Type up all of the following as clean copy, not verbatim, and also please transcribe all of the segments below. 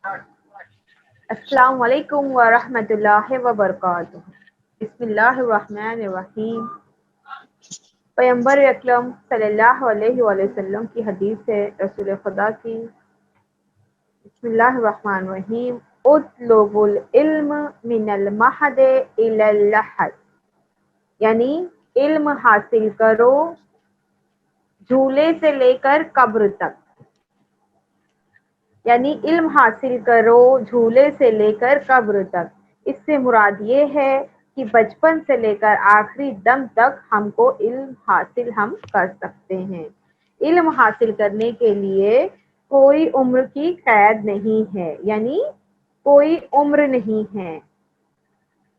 السلام علیکم ورحمۃ اللہ وبرکاتہ۔ بسم اللہ الرحمن الرحیم۔ پیغمبر اکرم صلی اللہ علیہ وآلہ وسلم کی حدیث ہے، رسول خدا کی۔ بسم اللہ الرحمن الرحیم۔ اطلب العلم من المہد الی اللحد، یعنی علم حاصل کرو جھولے سے لے کر قبر تک، یعنی علم حاصل کرو جھولے سے لے کر قبر تک۔ اس سے مراد یہ ہے کہ بچپن سے لے کر آخری دم تک ہم کو علم حاصل ہم کر سکتے ہیں۔ علم حاصل کرنے کے لیے کوئی عمر کی قید نہیں ہے، یعنی کوئی عمر نہیں ہے۔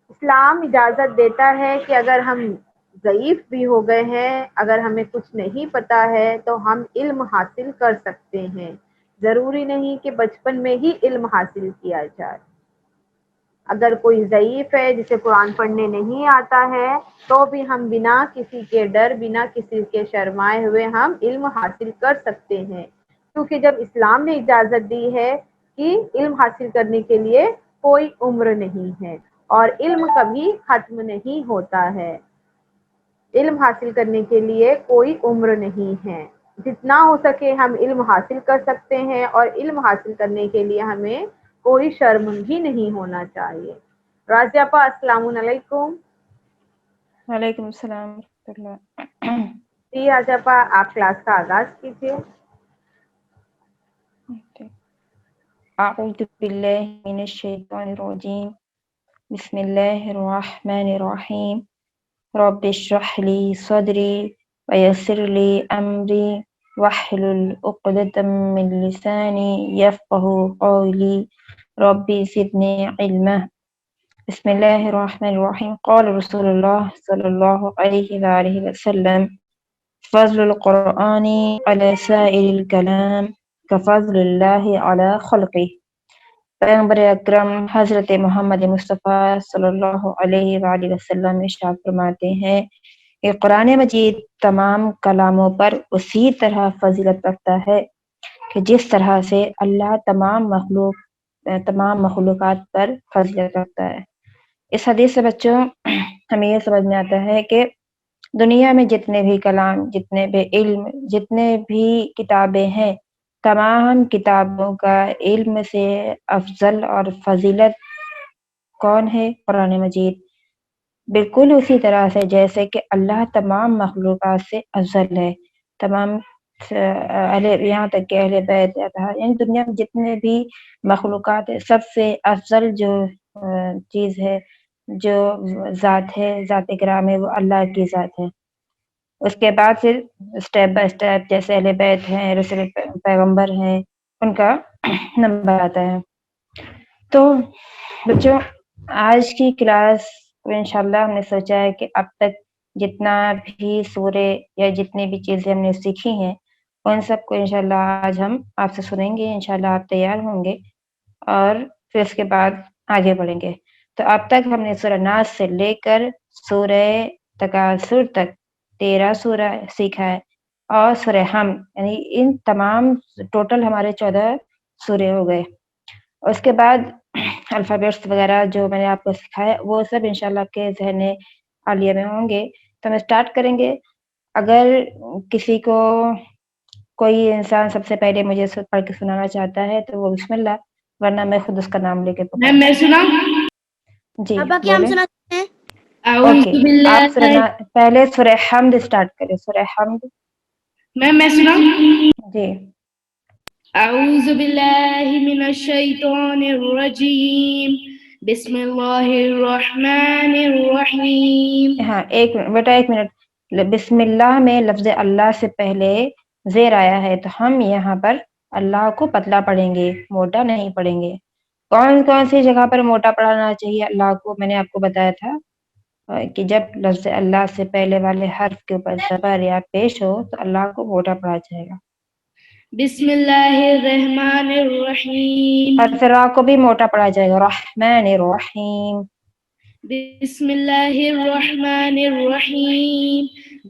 اسلام اجازت دیتا ہے کہ اگر ہم ضعیف بھی ہو گئے ہیں، اگر ہمیں کچھ نہیں پتا ہے تو ہم علم حاصل کر سکتے ہیں۔ ضروری نہیں کہ بچپن میں ہی علم حاصل کیا جائے۔ اگر کوئی ضعیف ہے، جسے قرآن پڑھنے نہیں آتا ہے، تو بھی ہم بنا کسی کے ڈر، بنا کسی کے شرمائے ہوئے ہم علم حاصل کر سکتے ہیں، کیونکہ جب اسلام نے اجازت دی ہے کہ علم حاصل کرنے کے لیے کوئی عمر نہیں ہے اور علم کبھی ختم نہیں ہوتا ہے۔ علم حاصل کرنے کے لیے کوئی عمر نہیں ہے۔ جتنا ہو سکے ہم علم حاصل کر سکتے ہیں، اور علم حاصل کرنے کے لیے ہمیں کوئی شرم بھی نہیں ہونا چاہیے۔ راضیہ پا، السلام علیکم۔ وعلیکم السلام ورحمۃ اللہ۔ جی راضیہ پا، آپ کلاس کا آغاز کیجیے۔ اعوذ باللہ من الشیطان الرجیم، بسم اللہ الرحمن الرحیم۔ رب اشرح لی صدری ویسر لی امری واحلل عقدۃ من لسانی یفقہوا قولی رب زدنی علما۔ بسم اللہ الرحمن الرحیم۔ قال رسول اللہ صلی اللہ علیہ وآلہ وسلم، فضل القرآن علی سائر الکلام کفضل اللہ علی خلقہ۔ پیغمبر اکرم حضرت محمد مصطفیٰ صلی اللہ علیہ وآلہ وسلم ارشاد فرماتے ہیں کہ قرآن مجید تمام کلاموں پر اسی طرح فضیلت رکھتا ہے کہ جس طرح سے اللہ تمام مخلوقات پر فضیلت رکھتا ہے۔ اس حدیث سے بچوں ہمیں یہ سمجھ میں آتا ہے کہ دنیا میں جتنے بھی کلام، جتنے بھی علم، جتنے بھی کتابیں ہیں، تمام کتابوں کا علم سے افضل اور فضیلت کون ہے؟ قرآن مجید۔ بالکل اسی طرح سے جیسے کہ اللہ تمام مخلوقات سے افضل ہے، تمام یہاں تک کہ اہل بیت، یعنی دنیا میں جتنے بھی مخلوقات ہے، سب سے افضل جو چیز ہے، جو ذات ہے، ذات کرام ہے، وہ اللہ کی ذات ہے۔ اس کے بعد پھر اسٹیپ بائی اسٹیپ جیسے اہل بیت ہیں، رسول پیغمبر ہیں، ان کا نمبر آتا ہے۔ تو بچوں آج کی کلاس میں انشاءاللہ ہم نے سوچا ہے کہ اب تک جتنا بھی سورے یا جتنی بھی چیزیں ہم نے سیکھی ہیں، ان سب کو انشاءاللہ آج ہم آپ سے سنیں گے۔ انشاءاللہ آپ تیار ہوں گے اور پھر اس کے بعد آگے بڑھیں گے۔ تو اب تک ہم نے سورہ ناس سے لے کر سورہ تکاثر تک 13 سورہ سیکھا ہے، اور سورہ حمد، یعنی ان تمام ٹوٹل ہمارے 14 سورے ہو گئے۔ اس کے بعد الفابیٹس وغیرہ جو میں نے آپ کو سکھایا وہ سب انشاءاللہ آپ کے ذہن عالیہ میں ہوں گے۔ تو ہم اسٹارٹ کریں گے۔ اگر کسی کو کوئی انسان سب سے پہلے مجھے پڑھ کے سنانا چاہتا ہے تو وہ بسم اللہ، ورنہ میں خود اس کا نام لے کے میں سناؤں؟ جی ابا کیا ہم بولیں۔ سنا سکتے ہیں؟ اعوذ اوکے، باللہ، آپ سننا پہلے سورہ حمد اسٹارٹ کریں۔ سورہ حمد میں سناؤں؟ جی۔ اعوذ باللہ من الشیطان الرجیم، بسم اللہ الرحمن الرحیم۔ ہاں ایک منٹ بیٹا، ایک منٹ۔ بسم اللہ میں لفظ اللہ سے پہلے زیر آیا ہے، تو ہم یہاں پر اللہ کو پتلا پڑھیں گے، موٹا نہیں پڑھیں گے۔ کون کون سی جگہ پر موٹا پڑھانا چاہیے اللہ کو؟ میں نے آپ کو بتایا تھا کہ جب لفظ اللہ سے پہلے والے حرف کے اوپر زبر یا پیش ہو تو اللہ کو موٹا پڑھا جائے گا۔ بسم اللہ الرحمن الرحیم، حرف را کو بھی موٹا پڑھا جائے گا، رحمن الرحیم۔ بسم اللہ الرحمن الرحیم،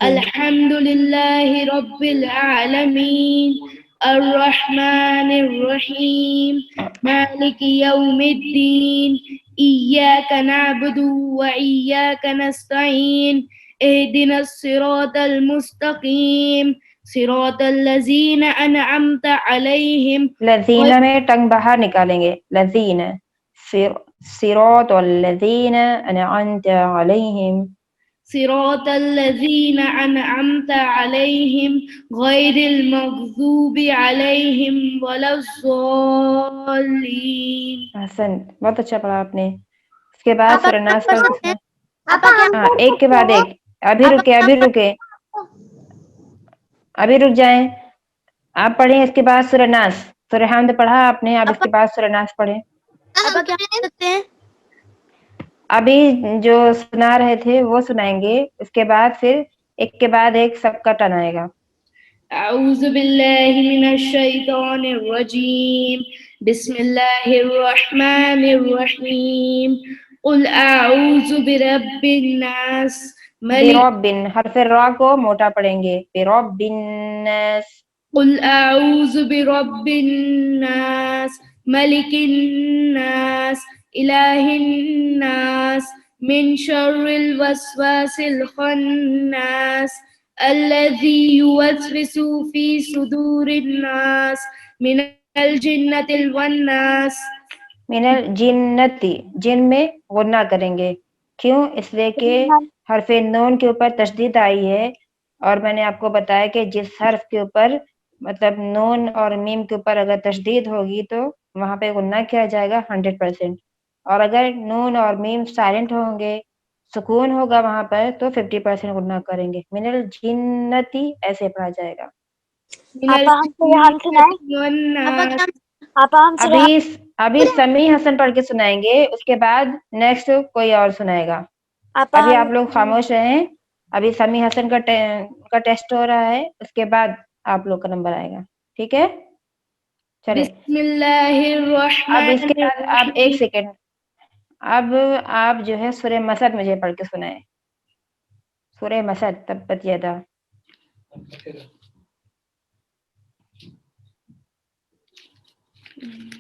الحمد للہ رب العالمین، الرحمن الرحيم مالك يوم الدين إياك نعبد وإياك نستعين اهدنا الصراط المستقيم صراط الذين أنعمت عليهم لذین میں ٹنگ باہر نکالیں گے. لذین صراط الذین انعمت علیہم. صراط الذين أنعمت عليهم غير المغضوب عليهم ولا الضالين. احسن، بہت اچھا پڑھا آپ نے. اس کے بعد سورہ ناس پڑھ کے سنائیں. ہاں ایک کے بعد ایک. ابھی رک جائیں. آپ پڑھیں اس کے بعد سورہ ناس. سورہ حمد پڑھا آپ نے، اب اس کے بعد سورہ ناس پڑھیں. ابھی جو سنا رہے تھے وہ سنائیں گے، اس کے بعد پھر ایک کے بعد ایک سب کا ٹن آئے گا. أعوذ بالله من الشيطان الرجيم بسم الله الرحمن الرحيم قل أعوذ برب الناس برب، حرف را کو موٹا پڑھیں گے. برب الناس. قل أعوذ برب الناس ملك الناس إله الناس من شر الوسواس الخناس الذي يوسوس في صدور الناس من الجنة والناس. من الجنتی، جن میں غنہ کریں گے. کیوں؟ اس لیے کہ حرف نون کے اوپر تشدید آئی ہے، اور میں نے آپ کو بتایا کہ جس حرف کے اوپر مطلب نون اور میم کے اوپر اگر تشدید ہوگی تو وہاں پہ غنہ کیا جائے گا 100%، اور اگر نون اور میم سائلنٹ ہوں گے، سکون ہوگا وہاں پر، تو 50% غنہ کریں گے. من الجنتی ایسے پڑھا جائے گا. ابھی سمیع حسن پڑھ کے سنائیں گے، اس کے بعد نیکسٹ کوئی اور سنائے گا. ابھی آپ لوگ خاموش رہیں. ابھی سمیع حسن کا ٹیسٹ ہو رہا ہے، اس کے بعد آپ لوگ کا نمبر آئے گا. ٹھیک ہے، چلے. بسم اللہ اب اس کے الرحمن بعد آپ ایک سیکنڈ، اب آپ جو ہے سورہ مسد مجھے پڑھ کے سنائیں. سورہ مسد، تبت یدا.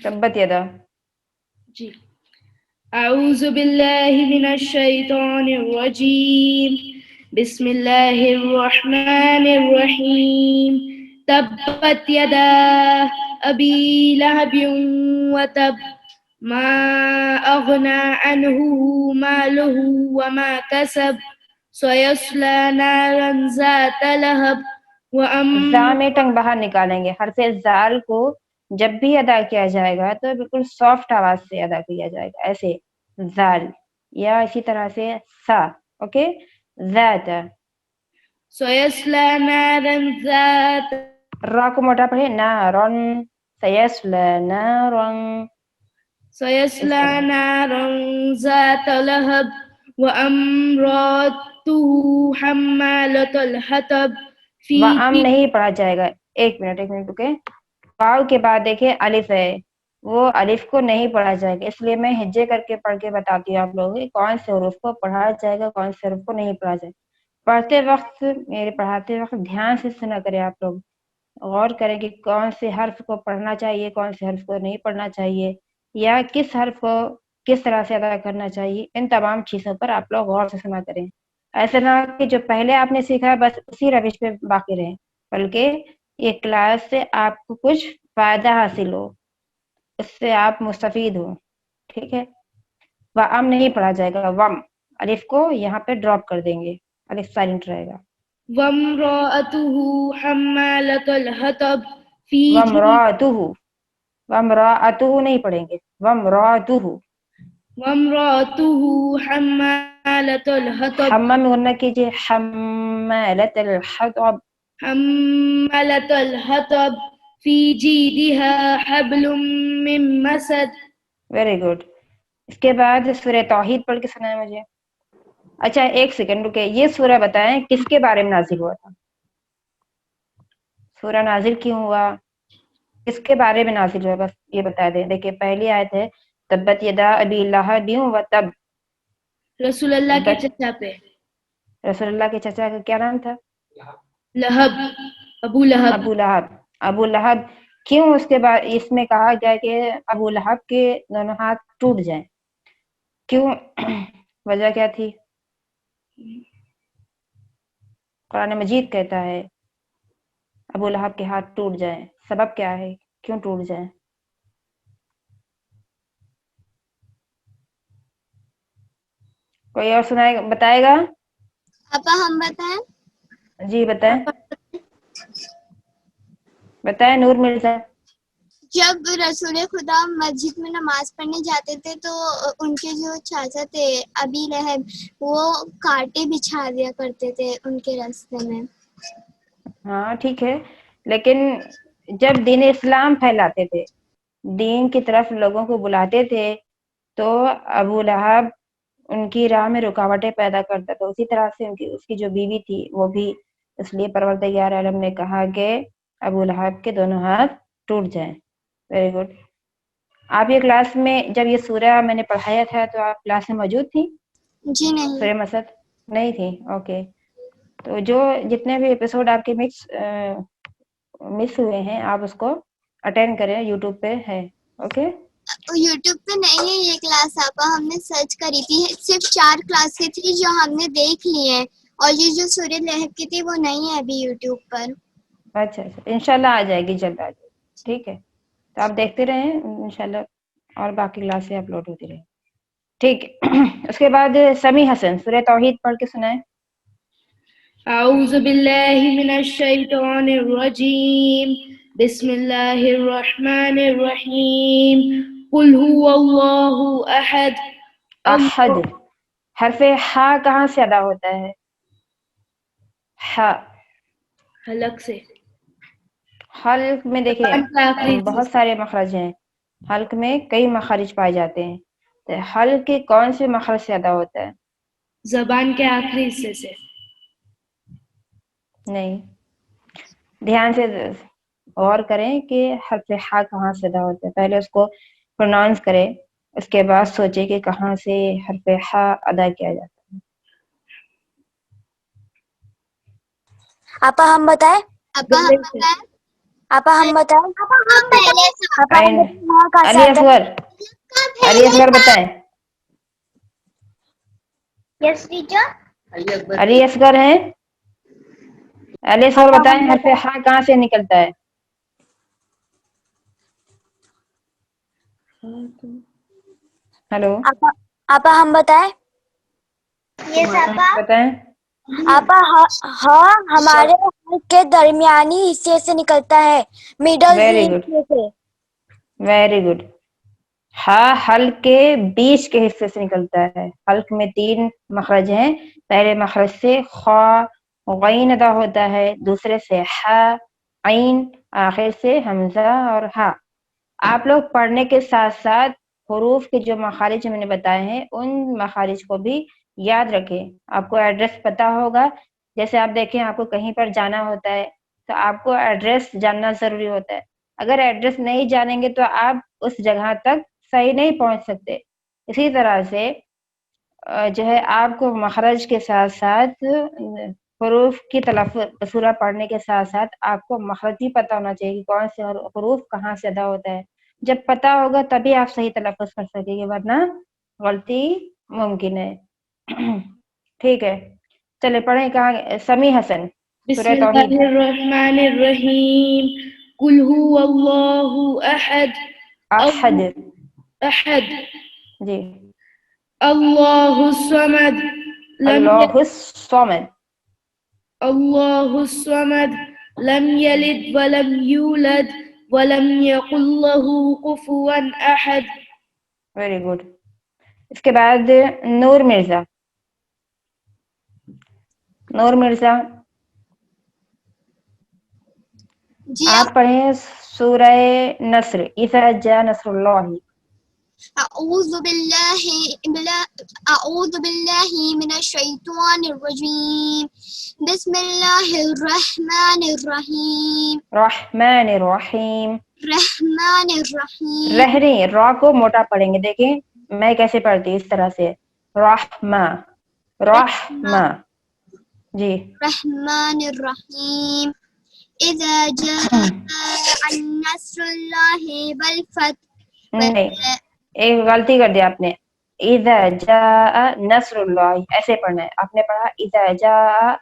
تبت یدا. جی. أعوذ بالله من الشيطان الرجيم بسم الله الرحمن الرحيم تبت يدا أبي لهب وتب ما أغنى عنه ماله وما كسب سيصلى نارا ذات لهب زا میں ٹنگ باہر نکالیں گے. حرف زال کو جب بھی ادا کیا جائے گا تو بالکل سافٹ آواز سے ادا کیا جائے گا، ایسے زال، یا اسی طرح سے سا. اوکے، ذات. سيصلى نارا ذات. را کو موٹا پڑھے. نارن. سیصلی نارن. سيصلى نارا ذات لهب وامرأته حمالة الحطب في نہیں پڑھا جائے گا. ایک منٹ رکے. واو کے بعد دیکھیں الف ہے، وہ الف کو نہیں پڑھا جائے گا، اس لیے میں ہجے کر کے پڑھ کے بتاتی ہوں آپ لوگوں کو کون سے حروف کو پڑھا جائے گا، کون سے حروف کو نہیں پڑھا جائے گا. پڑھتے وقت، میرے پڑھاتے وقت دھیان سے سنا کریں. آپ لوگ غور کریں کہ کون سے حرف کو پڑھنا چاہیے، کون سے حرف کو نہیں پڑھنا چاہیے، یا کس حرف کو کس طرح سے ادا کرنا چاہیے. ان تمام چیزوں پر آپ لوگ غور سے سنا کریں. ایسا نہ کہ جو پہلے آپ نے سیکھا بس اسی روش پہ باقی رہیں، بلکہ یہ کلاس سے آپ کو کچھ فائدہ حاصل ہو، اس سے آپ مستفید ہو. ٹھیک ہے. وَأَم نہیں پڑھا جائے گا. وم الف کو یہاں پہ ڈراپ کر دیں گے، الف سائلنٹ رہے گا. وامرأته حمالة الحطب في وامرأته نہیں پڑھیں گے. وامرأته حمالة الحطب. حمام میں غنہ کیجیے. حمالة الحطب. حمالة الحطب في جيدها حبل من مسد. Very good. اس کے بعد سورہ توحید پڑھ کے سنائیں مجھے. اچھا ایک سیکنڈ رکے، یہ سورہ بتائیں کس کے بارے میں نازل ہوا تھا؟ سورہ نازل کیوں ہوا، کس کے بارے میں نازل ہوا، بس یہ بتا دیں. دیکھیں پہلی آیت ہے تبت یدا ابی لہب وتب. رسول اللہ کے چچا پہ. رسول اللہ کے چچا کا کیا نام تھا؟ لہب، ابو لہب. ابو لہب. ابو لہب کیوں اس کے بعد اس میں کہا گیا کہ ابو لہب کے دونوں ہاتھ ٹوٹ جائیں؟ کیوں؟ وجہ کیا تھی؟ قرآن مجید کہتا ہے ابو لہب کے ہاتھ ٹوٹ جائیں، سبب کیا ہے کیوں ٹوٹ جائیں؟ کوئی اور سنائے بتائے گا؟ آپا ہم بتائیں؟ جی بتائیں، بتائیں نور مرزا۔ جب رسول خدا مسجد میں نماز پڑھنے جاتے تھے تو ان کے جو چاچا تھے ابی لہب وہ کانٹے بچھا دیا کرتے تھے ان کے راستے میں۔ ہاں ٹھیک ہے، لیکن جب دین اسلام پھیلاتے تھے، دین کی طرف لوگوں کو بلاتے تھے، تو ابو لہب ان کی راہ میں رکاوٹیں پیدا کرتا تھا۔ اسی طرح سے اس کی جو بیوی تھی وہ بھی، اس لیے پروردگار عالم نے کہا کہ ابو لہب کے دونوں ہاتھ ٹوٹ جائیں۔ Very good. آپ یہ کلاس میں جب یہ سورہ میں نے پڑھایا تھا تو آپ کلاس میں موجود تھی؟ جی نہیں۔ سورہ مسد نہیں تھی؟ اوکے، تو جو جتنے بھی ایپیسوڈ آپ کے مس ہوئے ہیں آپ اس کو اٹینڈ کریں، یوٹیوب پہ ہے۔ اوکے، یوٹیوب پہ نہیں ہے یہ کلاس آپا، ہم نے سرچ کری تھی، صرف 4 کلاسیں تھی جو ہم نے دیکھ لی ہیں، اور یہ جو سورہ لہب کی تھی وہ نہیں ہے ابھی یوٹیوب پر۔ اچھا اچھا، انشاءاللہ آ جائے گی، جلد آ جائے گی، ٹھیک ہے؟ تو آپ دیکھتے رہیں انشاءاللہ، اور باقی کلاسیں اپلوڈ ہوتی رہیں، ٹھیک ہے؟ اس کے بعد سمیع حسن سورہ توحید پڑھ کے سنائیں۔ أعوذ بالله من الشيطان الرجيم بسم الله الرحمن الرحيم قل هو الله أحد احد، حرف ہا کہاں سے ادا ہوتا ہے؟ ہا حلق سے، حلق میں دیکھیں بہت سارے مخرج ہیں، حلق میں کئی مخارج پائے جاتے ہیں، تو حلق کے کون سے مخرج سے ادا ہوتا ہے؟ زبان کے آخری حصے سے۔ نہیں، دھیان سے غور کریں کہ حرف ہا کہاں سے ادا ہوتا ہے، پہلے اس کو پروناؤنس کریں، اس کے بعد سوچیں کہ کہاں سے حرف ہا ادا کیا جاتا ہے۔ آپا ہم بتائیں؟ آپا ہم بتائیں؟ آپا ہم بتائیں؟ آپا ہم بتائیں؟ علی اصغر، علی اصغر بتائیں۔ یس ٹیچر۔ علی اصغر ہیں؟ علی اصغر بتائیں حرف ہا کہاں سے نکلتا ہے؟ ہلو آپا ہم بتائیں؟ یس آپا۔ بتائیں۔ آپا ہاں ہمارے حلق کے درمیانی حصے سے نکلتا ہے، میڈل ویری گڈ، حصے سے۔ Very good. ہا حلق کے بیچ کے حصے سے نکلتا ہے۔ حلق میں 3 مخرج ہیں، پہلے مخرج سے خا غین ادا ہوتا ہے، دوسرے سے ہا عین، آخر سے حمزہ اور ہا۔ آپ لوگ پڑھنے کے ساتھ ساتھ حروف کے جو مخارج میں نے بتائے ہیں ان مخارج کو بھی یاد رکھیں۔ آپ کو ایڈریس پتا ہوگا، جیسے آپ دیکھیں آپ کو کہیں پر جانا ہوتا ہے تو آپ کو ایڈریس جاننا ضروری ہوتا ہے، اگر ایڈریس نہیں جانیں گے تو آپ اس جگہ تک صحیح نہیں پہنچ سکتے۔ اسی طرح سے جو ہے آپ کو مخرج کے ساتھ ساتھ حروف کی تلفظ سورہ پڑھنے کے ساتھ ساتھ آپ کو مخرج بھی پتہ ہونا چاہیے کہ کون سے حروف کہاں سے ادا ہوتا ہے۔ جب پتہ ہوگا تبھی آپ صحیح تلفظ کر سکیں گے، ورنہ غلطی ممکن ہے۔ ٹھیک ہے، چلے پڑھیں۔ کہاں؟ سمیع حسن بسم سورہ اللہ توحید۔ الرحمن الرحیم قل هو اللہ احد احد، احد جی، اللہ الصمد اللہ الصمد، اللہ الصمد لم یلد ولم یولد ولم یکن له کفوا احد۔ Very good. اس کے بعد نور مرزا، نور مرزا جی آپ پڑھیں سورہ نصر، اذا جاء نصر اللہ۔ اعوذ باللہ من الشیطان الرجیم، بسم اللہ الرحمن الرحیم۔ رحمن الرحیم، رحمن الرحیم۔ رہنے را کو موٹا پڑھیں گے، دیکھیں میں کیسے پڑھتی ہوں، اس طرح سے رحمہ، رحمہ، جی۔ رحمن الرحیم إذا جاء النصر الله والفتح نہیں، ایک غلطی کر دیا آپ نے. اذا جاء نصر اللہ ایسے پڑھنا ہے. آپ نے پڑھا اذا جاء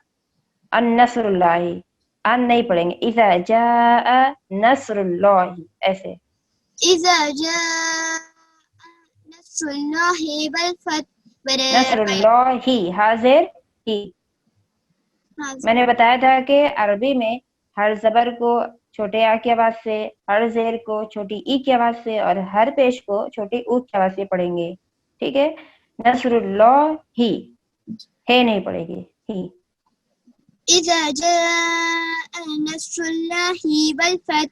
النصر اللہ، ان نہیں پڑھیں گے. اذا جاء نصر اللہ ایسے. إذا جاء نصر الله والفتح نصر اللہ ہی حاضر ہی. میں نے بتایا تھا کہ عربی میں ہر زبر کو چھوٹے آ کی آواز سے، ہر زیر کو چھوٹی ای کی آواز سے اور ہر پیش کو چھوٹی او کی آواز سے پڑھیں گے. ٹھیک ہے. نصر اللہ ہی ہے نہیں پڑھے گی ہی. إذا جاء نصر الله والفتح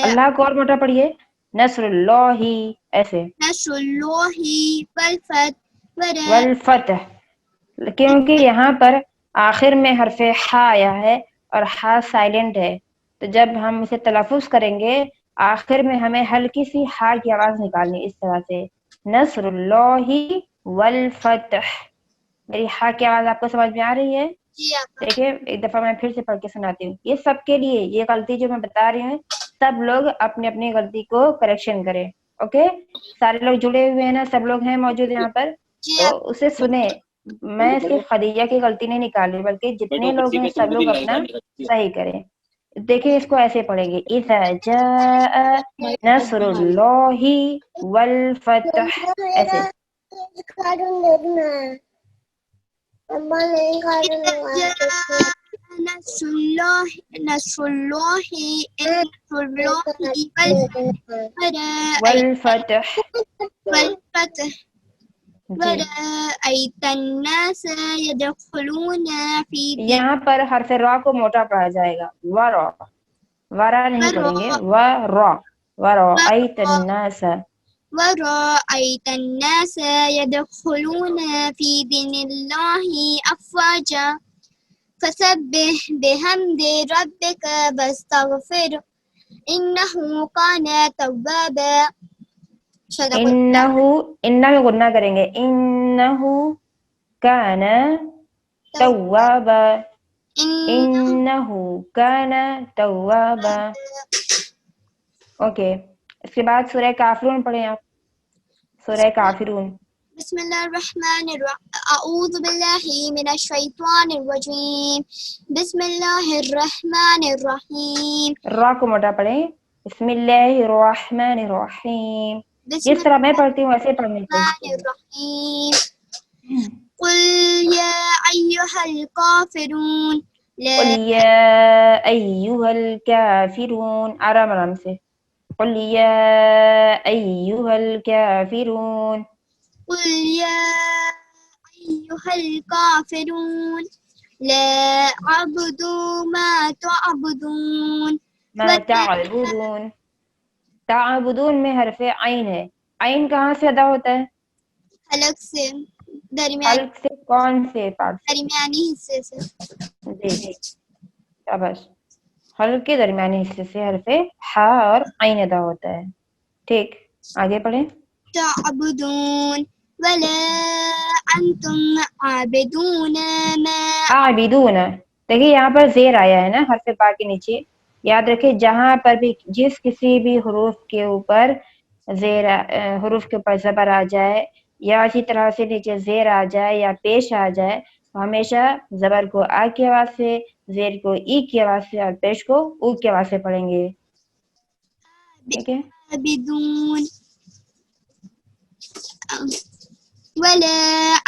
اللہ کو اور موٹا پڑھیے. نصر اللہ ہی ایسے. نصر الله والفتح والفتح، کیونکہ یہاں پر آخر میں حرف ہا آیا ہے اور ہا سائلنٹ ہے، تو جب ہم اسے تلفظ کریں گے آخر میں ہمیں ہلکی سی ہا کی آواز نکالنی اس طرح سے. نصر اللہ والفتح. میری ہا کی آواز آپ کو سمجھ میں آ رہی ہے؟ جی آپ دیکھیے ایک دفعہ میں پھر سے پڑھ کے سناتی ہوں. یہ سب کے لیے یہ غلطی جو میں بتا رہی ہوں سب لوگ اپنی اپنی غلطی کو کریکشن کریں. اوکے، سارے لوگ جڑے ہوئے ہیں نا، سب لوگ ہیں موجود یہاں پر، جی تو اسے سنیں. میں صرف خدیجہ کی غلطی نہیں نکالی بلکہ جتنے لوگ ہیں سب لوگ اپنا صحیح کریں. دیکھیں اس کو ایسے پڑھیں گے. اذا جاء نصر اللہ والفتح ایسے. نصر الله والفتح والفتح جی. ورأيت الناس يدخلون في دين یہاں پر حرف را کو موٹا پڑھا جائے گا. ورا، ورا نہیں پڑھیں گے. ورا، ورأيت الناس. ورأيت الناس يدخلون في دين الله أفواجا فسبح بحمد ربك واستغفر إنه كان توابا. انہو، انہ میں غنہ کریں گے. انہو کان توابا. انہو کان توابا. اوکے. اس کے بعد سورہ کافرون پڑھیں آپ. سورہ کافرون. بسم الله الرحمن الرحيم أعوذ بالله من الشيطان الرجيم بسم الله الرحمن الرحيم. را کو موٹا پڑھیں. بسم اللہ الرحمن الرحیم. بسم جس طرح میں پڑھتی ہوں ویسے پڑھنے الرحمن چاہیے. الرحيم قل يا أيها الكافرون قل لا یا ایہا الکافرون. آرام آرام سے. قل یا ایہا الکافرون. قل يا أيها الكافرون لا أعبد ما تعبدون ما تعبدون. تعبدون میں حرف عین ہے. عین کہاں سے ادا ہوتا ہے؟ حلق سے حلق سے. کون سے پارٹ سے؟ درمیانی حصے سے. جی شاباش. حلق کے درمیانی حصے سے حرف ہا اور عین ادا ہوتا ہے. ٹھیک، آگے پڑھیں. تعبدون ولا أنتم عابدون ما عابدون. دیکھیے یہاں پر زیر آیا ہے نا حرف با کے نیچے. یاد رکھیں جہاں پر بھی جس کسی بھی حروف کے اوپر زیر حروف کے اوپر زبر آ جائے یا اسی طرح سے نیچے زیر آ جائے یا پیش آ جائے تو ہمیشہ زبر کو آ کی آواز سے، زیر کو ای کی آواز سے اور پیش کو او کی آواز سے پڑھیں گے. ٹھیک ہے. عابدون ولا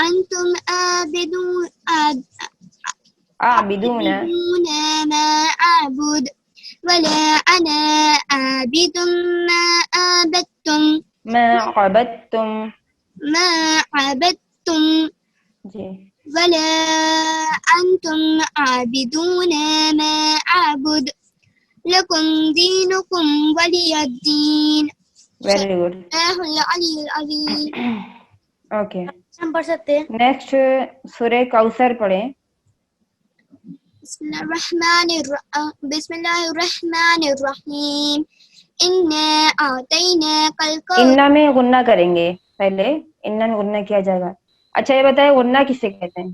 أنتم عابدون عابدون. ما أعبد ولا أنا عابد ما عبدتم ما عبدتم. ما عبدتم جی. ولا أنتم عابدون ما أعبد لكم دينكم ولي الدين. Very good. الله العلي العظيم. اوکے. ہم پڑھ سکتے ہیں. نیکسٹ سورہ کوثر پڑھیں. بسم الله الرحمن الرحيم إنا أعطيناك الكوثر. انا میں غنہ کریں گے. پہلے انا میں غنہ کیا جائے گا. اچھا یہ بتائیں غنہ کسے کہتے ہیں؟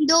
2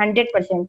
100%,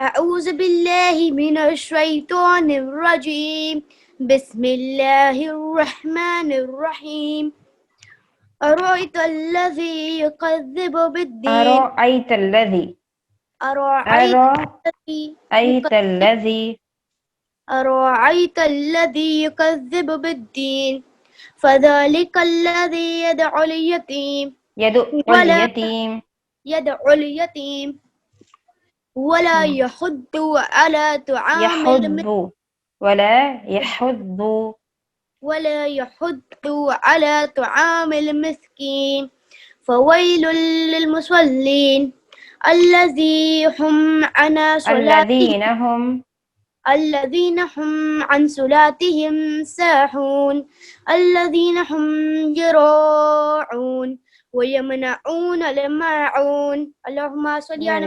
أعوذ بالله من الشيطان الرجيم. بسم الله الرحمن الرحيم. أرأيت الذي يكذب بالدين. أرأيت الذي، أرأيت الذي أرأيت الذي، أرأيت الذي يكذب بالدين. فذلك الذي يدعو اليتيم يدعو ولا اليتيم، يدعو اليتيم ولا يحض على طعام يحض ولا يحض، ولا يحض على طعام المسكين. فويل للمصلين الذين هم عن صلاتهم ساهون. الذين هم يراعون ويمنعون الماعون. اللهم صل على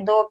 2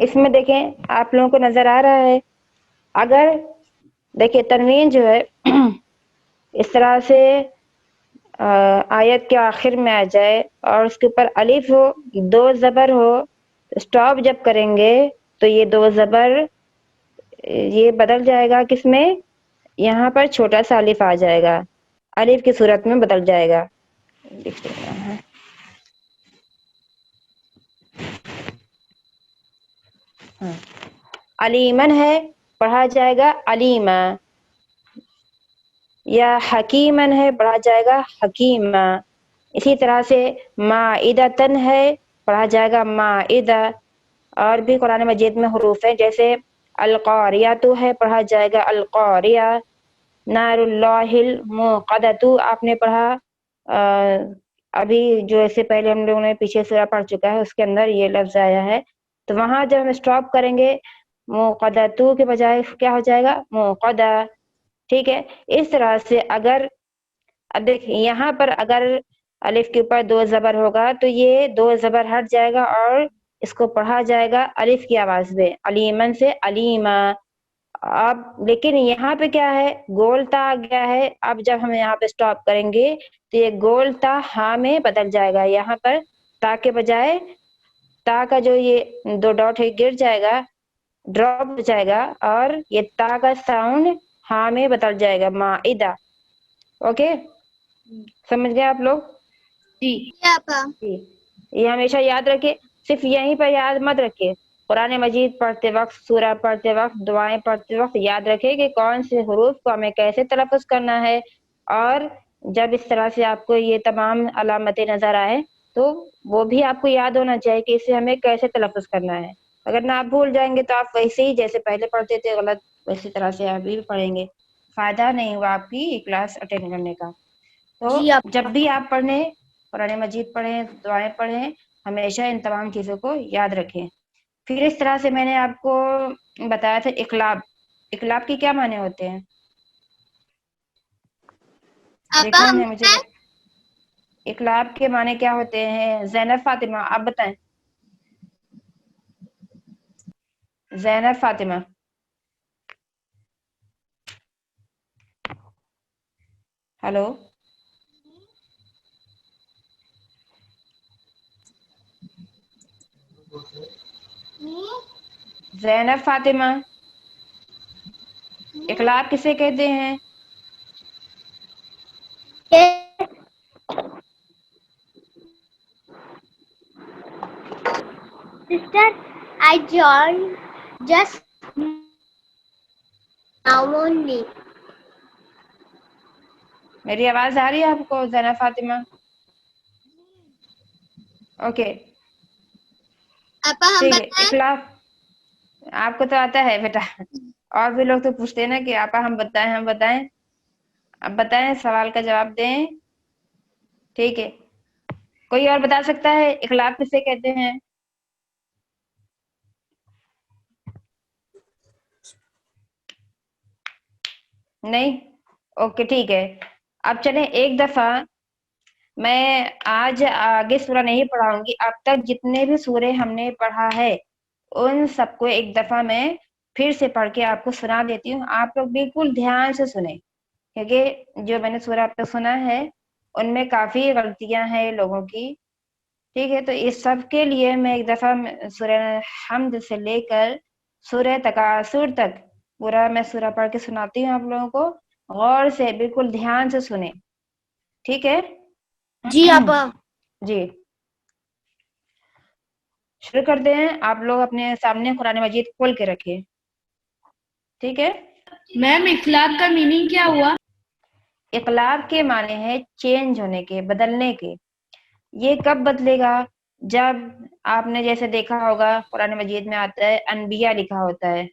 اس میں دیکھیں آپ لوگوں کو نظر آ رہا ہے، اگر دیکھیں تنوین جو ہے اس طرح سے آیت کے آخر میں آ جائے اور اس کے اوپر الف ہو، دو زبر ہو، اسٹاپ جب کریں گے تو یہ دو زبر یہ بدل جائے گا کس میں؟ یہاں پر چھوٹا سا الف آ جائے گا، الف کی صورت میں بدل جائے گا. لکھ دینا ہے. علیمن ہے، پڑھا جائے گا علیمہ، یا حکیمن ہے، پڑھا جائے گا حکیمہ. اسی طرح سے مائدتن ہے، پڑھا جائے گا مائدہ. اور بھی قرآن مجید میں حروف ہیں، جیسے القاریہ ہے، پڑھا جائے گا القاریہ. نار اللہ الموقدۃ آپ نے پڑھا، ابھی جو اس سے پہلے ہم لوگوں نے پیچھے سورہ پڑھ چکا ہے، اس کے اندر یہ لفظ آیا ہے. تو وہاں جب ہم اسٹاپ کریں گے موقدۃ کے بجائے کیا ہو جائے گا؟ موقدہ. ٹھیک ہے. اس طرح سے اگر اب دیکھیں یہاں پر اگر الف کے اوپر دو زبر ہوگا تو یہ دو زبر ہٹ جائے گا اور اس کو پڑھا جائے گا الف کی آواز میں، علیمن سے علیمہ. اب لیکن یہاں پہ کیا ہے؟ گول تا آ گیا ہے. اب جب ہم یہاں پہ اسٹاپ کریں گے تو یہ گول تا ہاں میں بدل جائے گا. یہاں پر تا کے بجائے تا کا جو یہ دو ڈاٹ ہے گر جائے گا، ڈراپ ہو جائے گا، اور یہ تا کا ساؤنڈ ہاں میں بدل جائے گا، مائدہ. اوکے، سمجھ گئے آپ لوگ؟ جی آپا. جی. یہ ہمیشہ یاد رکھے، صرف یہیں پر یاد مت رکھے، قرآن مجید پڑھتے وقت، سورہ پڑھتے وقت، دعائیں پڑھتے وقت یاد رکھے کہ کون سے حروف کو ہمیں کیسے تلفظ کرنا ہے. اور جب اس طرح سے آپ کو یہ تمام علامتیں نظر آئے تو وہ بھی آپ کو یاد ہونا چاہیے کہ اسے ہمیں کیسے تلفظ کرنا ہے. اگر نہ آپ بھول جائیں گے تو آپ ویسے ہی جیسے پہلے پڑھتے تھے غلط، ویسی طرح سے ابھی بھی پڑھیں گے، فائدہ نہیں ہوا آپ کی یہ کلاس اٹینڈ کرنے کا. تو جی جب بھی آپ پڑھیں، قرآن مجید پڑھیں، دعائیں پڑھیں، ہمیشہ ان تمام چیزوں کو یاد رکھیں. پھر اس طرح سے میں نے آپ کو بتایا تھا اقلاب. اقلاب کے کیا معنی ہوتے ہیں؟ آپا دیکھا ہم ہے مجھے اقلاب کے معنی کیا ہوتے ہیں؟ زینب فاطمہ آپ بتائیں. زینب فاطمہ. ہلو. زینب فاطمہ، اقلاب کسے کہتے ہیں؟ Sister, I joined just now only. میری آواز آ رہی ہے آپ کو زینب فاطمہ؟ اوکے آپا ہم ٹھیک ہے. بتائیں. اقلاب آپ کو تو آتا ہے بیٹا، اور بھی لوگ تو پوچھتے ہیں نا کہ آپا ہم بتائیں ہم بتائیں. اب بتائیں، سوال کا جواب دیں. ٹھیک ہے، کوئی اور بتا سکتا ہے اقلاب کسے کہتے ہیں؟ نہیں؟ اوکے ٹھیک ہے. اب چلیں ایک دفعہ میں آج آگے سورہ نہیں پڑھاؤں گی، اب تک جتنے بھی سورے ہم نے پڑھا ہے ان سب کو ایک دفعہ میں پھر سے پڑھ کے آپ کو سنا دیتی ہوں. آپ لوگ بالکل دھیان سے سنیں، کیونکہ جو میں نے سورہ اب تک سنا ہے ان میں کافی غلطیاں ہیں لوگوں کی. ٹھیک ہے، تو اس سب کے لیے میں ایک دفعہ سورہ حمد سے لے کر سورہ تکاثر تک پورا میں سورہ پڑھ کے سناتی ہوں آپ لوگوں کو. غور سے بالکل دھیان سے سنیں، ٹھیک ہے؟ جی آپا. جی شروع کرتے ہیں. آپ لوگ اپنے سامنے قرآن مجید کھول کے رکھیں، ٹھیک ہے؟ میم اخلاق کا میننگ کیا ہوا؟ اقلاب کے معنی ہے چینج ہونے کے، بدلنے کے. یہ کب بدلے گا؟ جب آپ نے جیسے دیکھا ہوگا قرآن مجید میں آتا ہے انبیاء لکھا ہوتا ہے،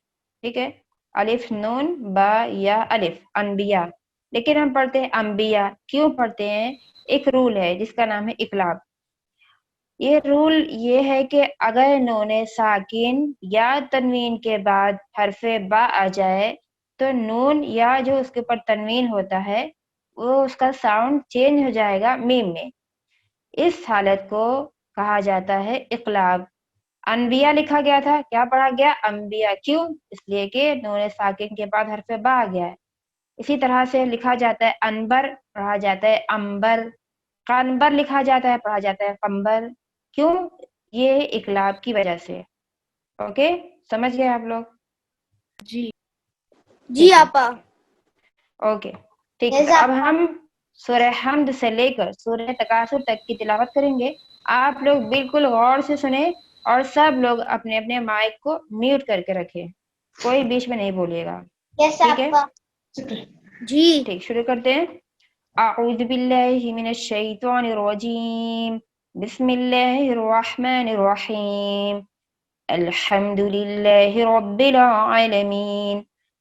ٹھیک ہے؟ الف نون با یا الف، انبیاء. لیکن ہم پڑھتے ہیں انبیاء. کیوں پڑھتے ہیں؟ ایک رول ہے جس کا نام ہے اقلاب. یہ رول یہ ہے کہ اگر نون ساکن یا تنوین کے بعد حرف با آ جائے تو نون یا جو اس کے اوپر تنوین ہوتا ہے وہ اس کا ساؤنڈ چینج ہو جائے گا میم میں. اس حالت کو کہا جاتا ہے اقلاب. انبیاء لکھا گیا تھا، کیا پڑھا گیا؟ انبیاء. کیوں؟ اس لیے کہ نون ساکن کے بعد حرف با آ گیا ہے. اسی طرح سے لکھا جاتا ہے انبر، پڑھا جاتا ہے امبر. قنبر لکھا جاتا ہے، پڑھا جاتا ہے قمبر. کیوں؟ یہ اقلاب کی وجہ سے. اوکے، سمجھ گئے آپ لوگ؟ جی جی آپا. اوکے ٹھیک ہے. اب ہم سورہ حمد سے لے کر سورہ تکاثر تک کی تلاوت کریں گے. آپ لوگ بالکل غور سے سنیں اور سب لوگ اپنے اپنے مائک کو میوٹ کر کے رکھیں، کوئی بیچ میں نہیں بولیے گا. یس ٹھیک ہے، آپا. جی. ٹھیک، شروع کرتے ہیں. اعوذ باللہ من الشیطان الرجیم، بسم اللہ الرحمن الرحیم. الحمد للہ رب العالمین،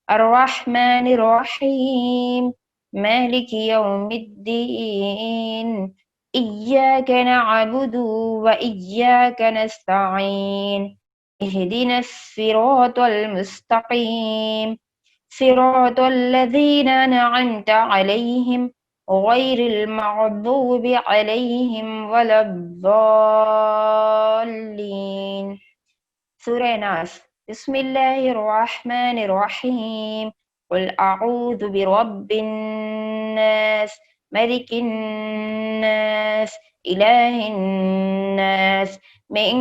الرحمن الرحیم، مالک یوم الدین، ایاک نعبد و ایاک نستعین، اہدنا الصراط المستقیم، صراط الذین انعمت علیہم غیر المغضوب علیہم ولا الضالین. سورہ ناس. بسم اللہ الرحمن الرحیم. قل اعوذ برب الناس، ملک الناس، الہ الناس، من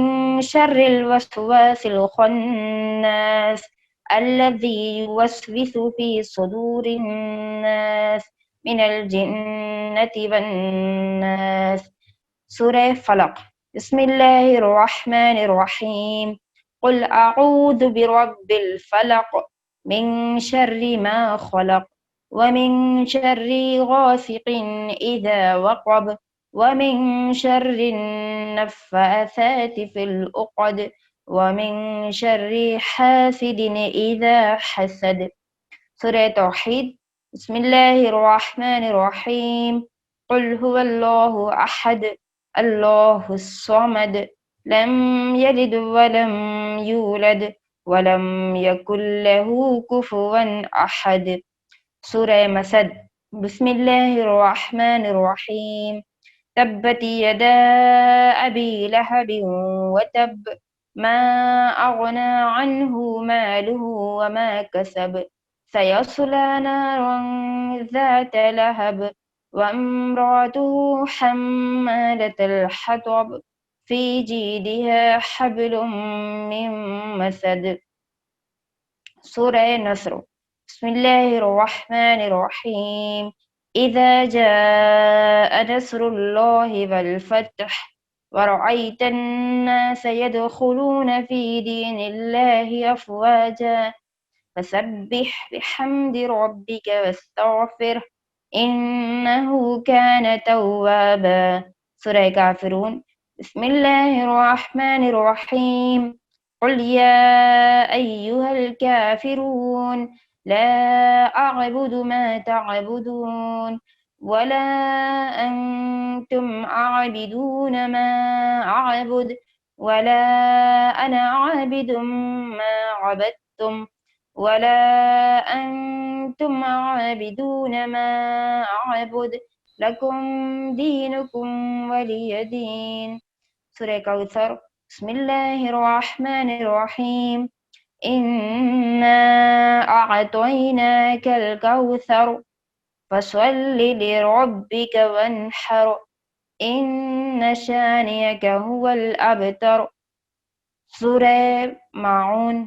شر الوسواس الخناس، الذي يوسوس في صدور الناس من الجنة والناس. سورہ فلق. بسم اللہ الرحمن الرحیم. قل اعوذ برب الفلق، من شر ما خلق، ومن شر غاسق اذا وقب، ومن شر النفاثات في العقد، ومن شر حاسد اذا حسد. سورہ توحید. بسم اللہ الرحمن الرحیم. قل هو اللہ احد، اللہ الصمد، لم یلد ولم یولد ولم یکن له کفوا احد. سورہ مسد. بسم اللہ الرحمن الرحیم. تبت یدا ابی لہب وتب، ما اغنى عنه ماله وما كسب، سيصلى نارا ذات لهب، وامرأته حمالة الحطب، في جيدها حبل من مسد. سورہ نصر. بسم اللہ الرحمن الرحیم. اذا جاء نصر اللہ والفتح، ورأيت الناس يدخلون في دين الله أفواجا، فسبح بحمد ربك واستغفره إنه كان توابا. سورہ کافرون. بسم اللہ الرحمن الرحیم. قل يا أيها الكافرون لا أعبد ما تعبدون ولا أنتم عابدون ما أعبد ولا أنا عابد ما عبدتم ولا أنتم عابدون ما أعبد لكم دينكم ولي دين. سورہ کوثر. بسم اللہ الرحمن الرحیم. إنا أعطيناك الكوثر فصل لربك وانحر إن شانئك هو الأبتر. سورہ ماعون.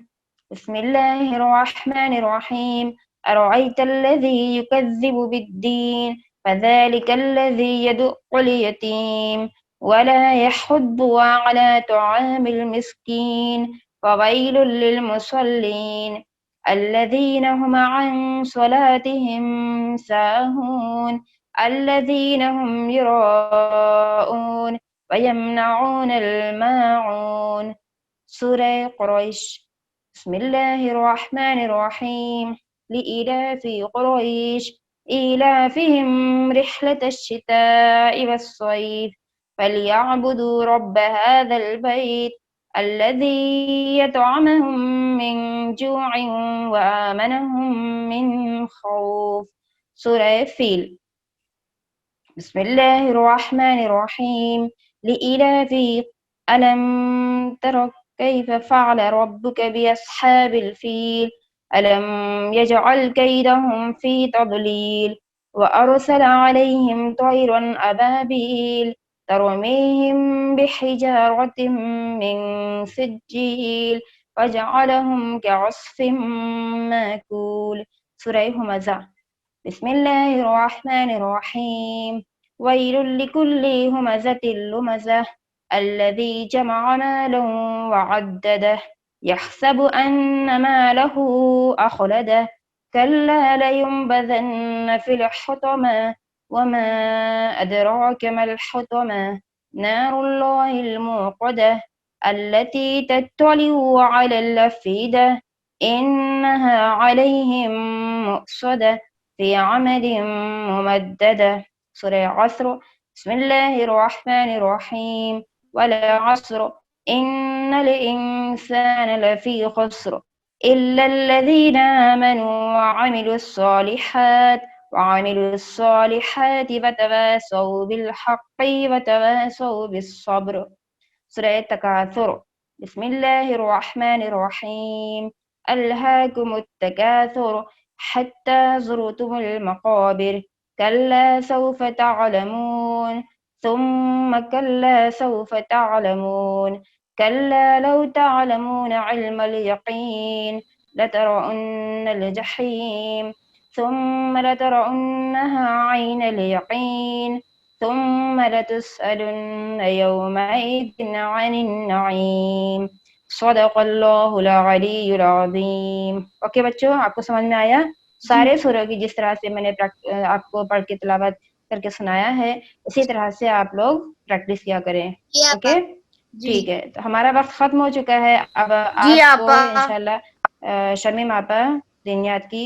بسم اللہ الرحمن الرحیم. أرأيت الذي يكذب بالدين فذلك الذي يدع اليتيم ولا يحض على طعام المسكين فويل للمصلين الذين هم عن صلاتهم ساهون الذين هم يراءون ويمنعون الماعون. سورہ قریش. بسم اللہ الرحمن الرحیم. لإلاف قریش إيلافهم رحلة الشتاء والصيف فليعبدوا رب هذا البيت الذي يطعمهم من جوع وآمنهم من خوف. سورہ فیل. بسم اللہ الرحمن الرحیم. لإلاف ألم تر كيف فعل ربك بأصحاب الفيل ألم يجعل كيدهم في تضليل وأرسل عليهم طيرا أبابيل ترميهم بحجارة من سجيل وجعلهم كعصف مأكول. سورة همزة. بسم الله الرحمن الرحيم. ويل لكل همزة لمزة الذي جمع مالا وعدده يحسب أن ماله أخلده كلا لينبذن في الحطمة وما أدراك ما الحطمة نار الله الموقدة التي تطلع على الأفئدة إنها عليهم مؤصدة في عمد ممددة. سورة عصر. بسم الله الرحمن الرحيم. والعصر إن الإنسان لفي خسر إلا الذين آمنوا وعملوا الصالحات وتواصوا بالحق وتواصوا بالصبر. سورة التكاثر. بسم الله الرحمن الرحيم. ألهاكم التكاثر حتى زرتم المقابر كلا سوف تعلمون ثم كلا سوف تعلمون كلا لو تعلمون علم اليقين لترون الجحيم ثم لترونها عين اليقين ثم لتسألن يومئذ عن النعيم. صدق اللہ العلی العظیم. اوکے بچوں، آپ کو سمجھ میں آیا؟ سارے سوروں کی جس طرح سے میں نے آپ کو پڑھ کے تلاوت کر کے سنایا ہے، اسی طرح سے آپ لوگ پریکٹس کیا کریں. اوکے ٹھیک ہے، تو ہمارا وقت ختم ہو چکا ہے. اب آپ کو انشاءاللہ شمیم آپا دینیات کی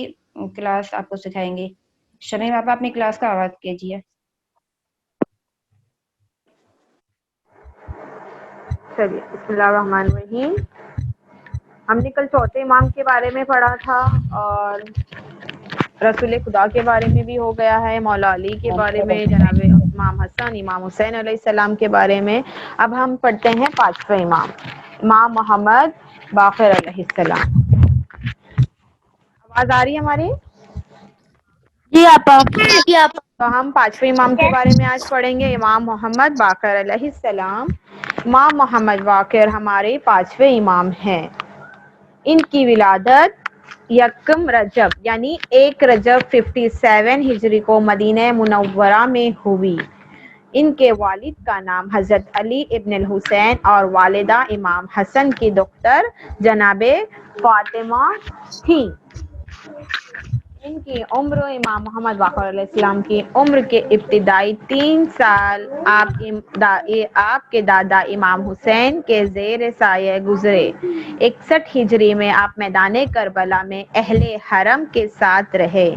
کلاس آپ کو سکھائیں گی. شمیم آپا اپنی کلاس کا آغاز کیجیے. چلیے بسم اللہ الرحمن الرحیم. ہم نے کل چوتھے امام کے بارے میں پڑھا تھا اور رسول خدا کے بارے میں بھی ہو گیا ہے، مولا علی کے بارے میں، جناب امام حسن امام حسین علیہ السلام کے بارے میں. اب ہم پڑھتے ہیں پانچویں امام، امام محمد باقر علیہ السلام. آواز آ رہی ہے ہماری؟ جی آپا. تو ہم پانچویں امام کے بارے میں آج پڑھیں گے، امام محمد باقر علیہ السلام. امام محمد باقر ہمارے پانچویں امام ہیں. ان کی ولادت یکم رجب یعنی 1 رجب 57 ہجری کو مدینہ منورہ میں ہوئی. ان کے والد کا نام حضرت علی ابن الحسین اور والدہ امام حسن کی دختر جناب فاطمہ تھی. ان کی عمر، امام محمد باقر علیہ السلام کی عمر کے ابتدائی 3 سال آپ کے دادا امام حسین کے زیر سایہ گزرے. 61 ہجری میں آپ میدان کربلا میں اہل حرم کے ساتھ رہے.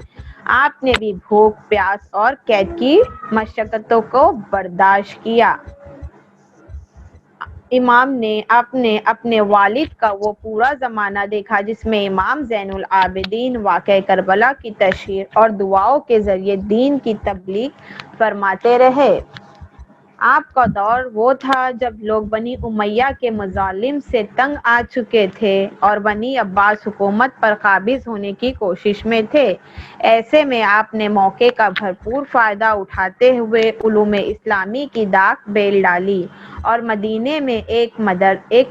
آپ نے بھی بھوک، پیاس اور قید کی مشقتوں کو برداشت کیا. امام نے اپنے والد کا وہ پورا زمانہ دیکھا جس میں امام زین العابدین واقع کربلا کی تشہیر اور دعاؤں کے ذریعے دین کی تبلیغ فرماتے رہے. آپ کا دور وہ تھا جب لوگ بنی امیہ کے مظالم سے تنگ آ چکے تھے اور بنی عباس حکومت پر قابض ہونے کی کوشش میں تھے. ایسے میں آپ نے موقع کا بھرپور فائدہ اٹھاتے ہوئے علوم اسلامی کی داغ بیل ڈالی اور مدینے میں ایک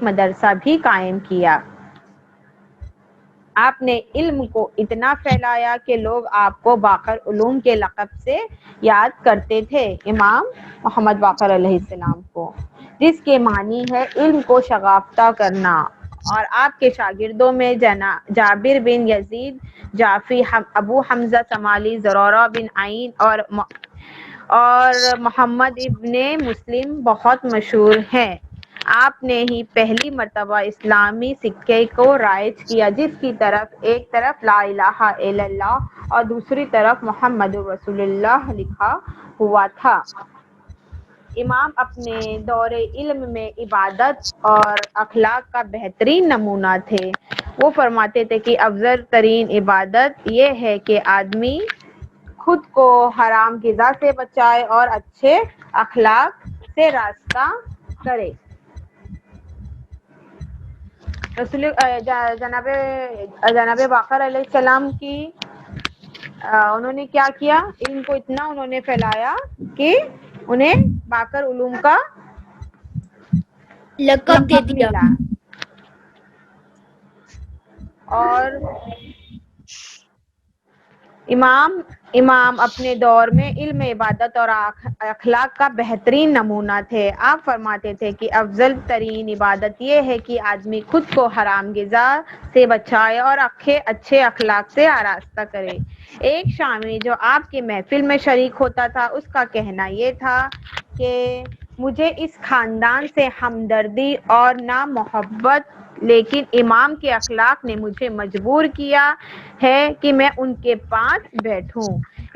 مدرسہ بھی قائم کیا. آپ نے علم کو اتنا پھیلایا کہ لوگ آپ کو باقر علوم کے لقب سے یاد کرتے تھے، امام محمد باقر علیہ السلام کو، جس کے معنی ہے علم کو شگافتہ کرنا. اور آپ کے شاگردوں میں جابر بن یزید جعفی، ابو حمزہ سمالی، زرارہ بن عین اور محمد ابن مسلم بہت مشہور ہیں. آپ نے ہی پہلی مرتبہ اسلامی سکے کو رائج کیا جس کی ایک طرف لا الہ الا اللہ اور دوسری طرف محمد رسول اللہ لکھا ہوا تھا. امام اپنے دور علم میں عبادت اور اخلاق کا بہترین نمونہ تھے. وہ فرماتے تھے کہ افضل ترین عبادت یہ ہے کہ آدمی خود کو حرام غذا سے بچائے اور اچھے اخلاق سے راستہ کرے. رسول جناب باقر علیہ السلام کی انہوں نے کیا کیا، علم کو اتنا انہوں نے پھیلایا کہ انہیں باقر علوم کا لقب دے دیا. ملا. اور امام اپنے دور میں علم، عبادت اور اخلاق کا بہترین نمونہ تھے. آپ فرماتے تھے کہ افضل ترین عبادت یہ ہے کہ آدمی خود کو حرام غذا سے بچائے اور اچھے اخلاق سے آراستہ کرے. ایک شامی جو آپ کی محفل میں شریک ہوتا تھا، اس کا کہنا یہ تھا کہ مجھے اس خاندان سے ہمدردی اور نہ محبت، لیکن امام کے اخلاق نے مجھے مجبور کیا ہے کہ میں ان کے پاس بیٹھوں.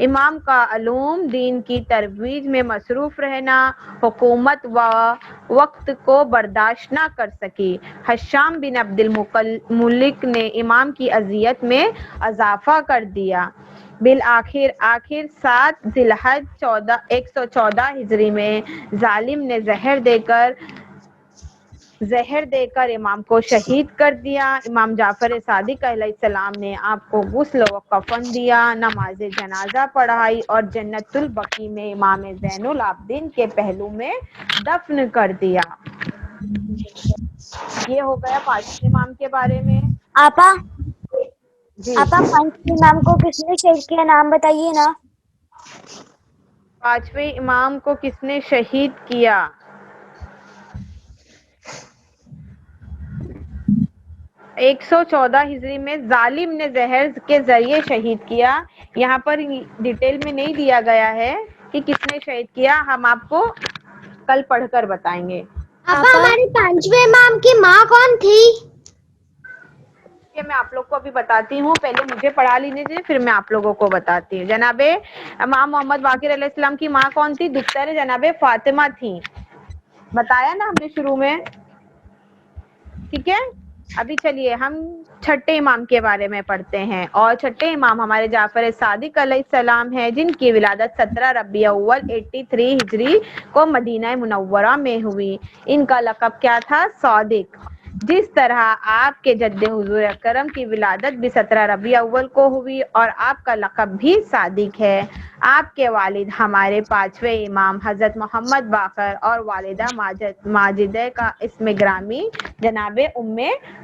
امام کا علوم دین کی ترویج میں مصروف رہنا حکومت وقت کو برداشت نہ کر سکی. ہشام بن عبد الملک نے امام کی اذیت میں اضافہ کر دیا. بالآخر 7 ذی الحجہ 114 ہجری میں ظالم نے زہر دے کر امام کو شہید کر دیا. امام جعفر صادق علیہ السلام نے آپ کو غسل و کفن دیا، نماز جنازہ پڑھائی اور جنت البقیع میں امام زین العابدین کے پہلو میں دفن کر دیا. یہ ہو گیا پانچویں امام کے بارے میں. آپا جی، آپا 5 امام کو کس نے شہید کیا، نام بتائیے نا. 5ویں امام کو کس نے شہید کیا؟ 114 ہجری میں ظالم نے زہر کے ذریعے شہید کیا. یہاں پر ڈیٹیل میں نہیں دیا گیا ہے کہ کس نے شہید کیا، ہم آپ کو کل پڑھ کر بتائیں گے. آپا ہمارے 5ویں امام کی ماں کون تھی؟ یہ میں آپ لوگ کو ابھی بتاتی ہوں، پہلے مجھے پڑھا لینے دیجیے پھر میں آپ لوگوں کو بتاتی ہوں. جناب امام محمد باقر علیہ السلام کی ماں کون تھی؟ دختر جناب فاطمہ تھی. بتایا نا ہم نے شروع میں، ٹھیک ہے. ابھی چلیے ہم چھٹے امام کے بارے میں پڑھتے ہیں. اور چھٹے امام ہمارے جعفر صادق علیہ السلام ہیں، جن کی ولادت 17 ربیع الاول 83 ہجری کو مدینہ منورہ میں ہوئی. ان کا لقب کیا تھا؟ صادق. جس طرح آپ کے جد حضور اکرم کی ولادت بھی 17 ربیع الاول کو ہوئی اور آپ کا لقب بھی صادق ہے. آپ کے والد ہمارے 5ویں امام حضرت محمد باقر اور والدہ ماجدہ کا اسم گرامی جناب ام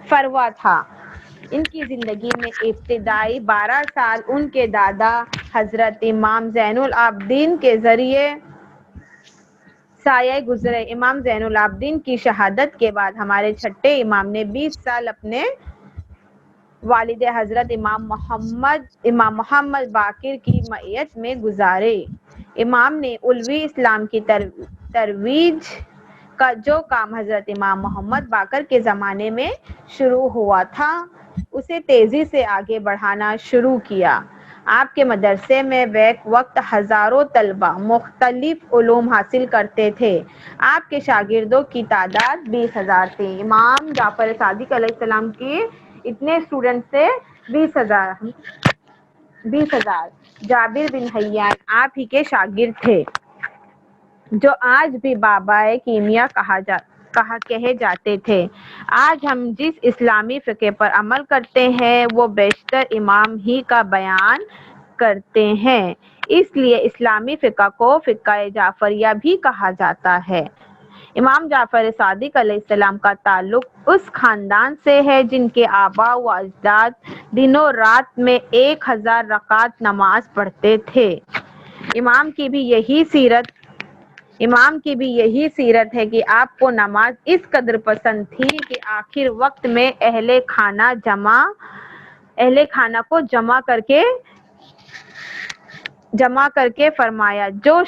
فروہ تھا. ان کی زندگی میں ابتدائی 12 سال ان کے دادا حضرت امام زین العابدین کے ذریعے سایہ گزرے. امام زین العابدین کی شہادت کے بعد ہمارے چھٹے امام نے 20 سال اپنے والد حضرت امام محمد باقر کی معیت میں گزارے. امام نے علوی اسلام کی ترویج کا جو کام حضرت امام محمد باقر کے زمانے میں شروع ہوا تھا، اسے تیزی سے آگے بڑھانا شروع کیا. آپ کے مدرسے میں بیک وقت ہزاروں طلبہ مختلف علوم حاصل کرتے تھے. آپ کے شاگردوں کی تعداد 20,000 تھی. امام جعفر صادق علیہ السلام کی اتنے اسٹوڈنٹ تھے 20,000. جابر بن حیان آپ ہی کے شاگرد تھے، جو آج بھی بابائے کیمیا کہے جاتے تھے. آج ہم جس اسلامی فقہ پر عمل کرتے ہیں وہ بیشتر امام ہی کا بیان کرتے ہیں. اس لیے اسلامی فقہ کو فقہ جعفریہ بھی کہا جاتا ہے. امام جعفر صادق علیہ السلام کا تعلق اس خاندان سے ہے جن کے آباء و اجداد دنوں رات میں 1000 رکعت نماز پڑھتے تھے. امام کی بھی یہی سیرت ہے کہ آپ کو نماز اس قدر پسند تھی کہ آخر وقت میں اہل خانہ کو جمع کر کے فرمایا، جو